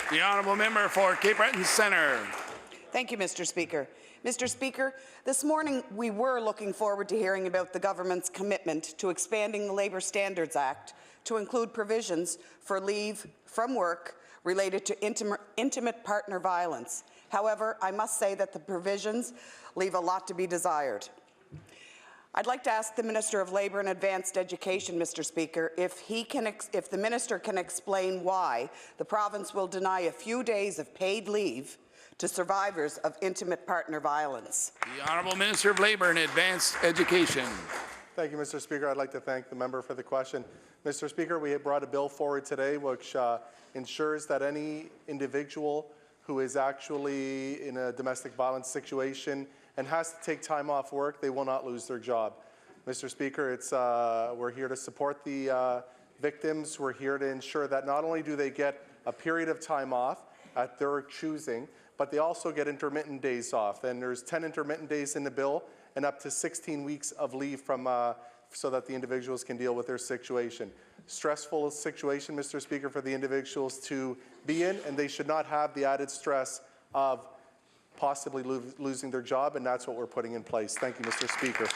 The honourable member for Cape Breton Centre. Thank you, Mr. Speaker. Mr. Speaker, this morning we were looking forward to hearing about the government's commitment to expanding the Labour Standards Act to include provisions for leave from work related to intimate partner violence. However, I must say that the provisions leave a lot to be desired. I'd like to ask the Minister of Labour and Advanced Education, Mr. Speaker, if the Minister can explain why the province will deny a few days of paid leave to survivors of intimate partner violence. The Honourable Minister of Labour and Advanced Education. Thank you, Mr. Speaker. I'd like to thank the member for the question. Mr. Speaker, we have brought a bill forward today which ensures that any individual who is actually in a domestic violence situation and has to take time off work, they will not lose their job. Mr. Speaker, we're here to support the victims. We're here to ensure that not only do they get a period of time off at their choosing, but they also get intermittent days off. And there's 10 intermittent days in the bill and up to 16 weeks of leave so that the individuals can deal with their situation. Stressful situation, Mr. Speaker, for the individuals to be in, and they should not have the added stress of possibly losing their job, and that's what we're putting in place. Thank you, Mr. Speaker.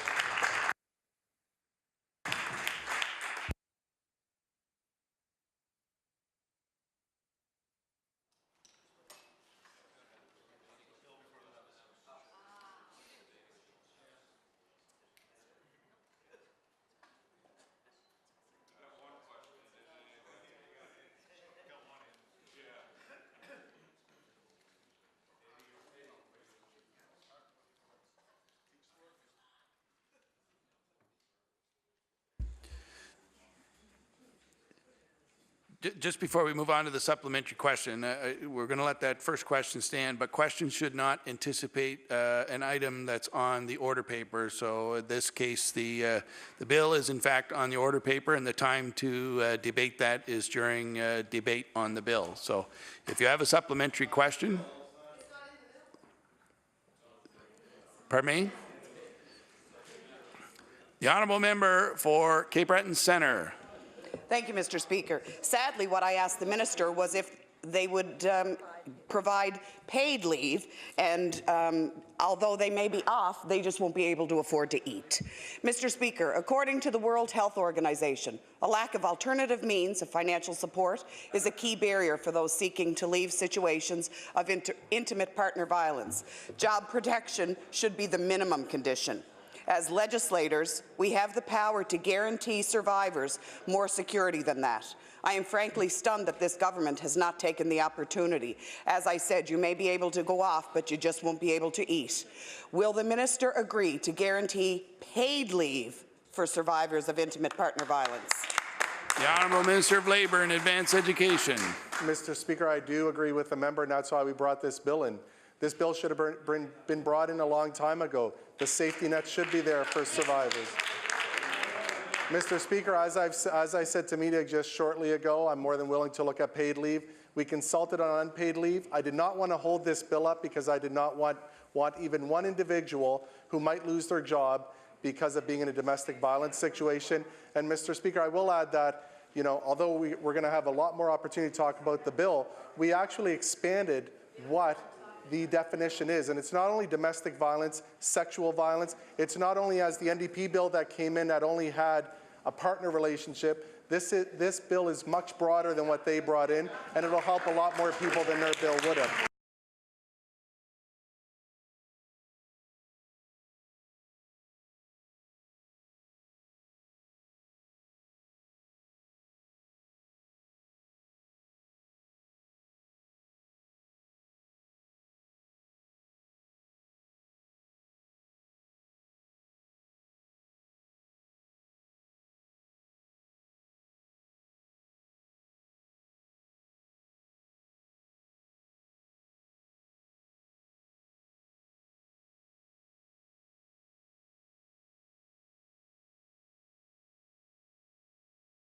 Just before we move on to the supplementary question, we're going to let that first question stand, but questions should not anticipate an item that's on the order paper. So in this case, the bill is in fact on the order paper, and the time to debate that is during debate on the bill. So if you have a supplementary question. Pardon me? The honourable member for Cape Breton Centre. Thank you, Mr. Speaker. Sadly, what I asked the minister was if they would provide paid leave, and although they may be off, they just won't be able to afford to eat. Mr. Speaker, according to the World Health Organization, a lack of alternative means of financial support is a key barrier for those seeking to leave situations of intimate partner violence. Job protection should be the minimum condition. As legislators, we have the power to guarantee survivors more security than that. I am frankly stunned that this government has not taken the opportunity. As I said, you may be able to go off, but you just won't be able to eat. Will the minister agree to guarantee paid leave for survivors of intimate partner violence? The Honourable Minister of Labour and Advanced Education. Mr. Speaker, I do agree with the member, and that's why we brought this bill in. This bill should have been brought in a long time ago. The safety net should be there for survivors. Mr. Speaker, as I said to media just shortly ago, I'm more than willing to look at paid leave. We consulted on unpaid leave. I did not want to hold this bill up because I did not want even one individual who might lose their job because of being in a domestic violence situation. And Mr. Speaker, I will add that, although we're going to have a lot more opportunity to talk about the bill, we actually expanded what the definition is. And it's not only domestic violence, sexual violence. It's not only as the NDP bill that came in that only had a partner relationship. This bill is much broader than what they brought in, and it'll help a lot more people than their bill would have.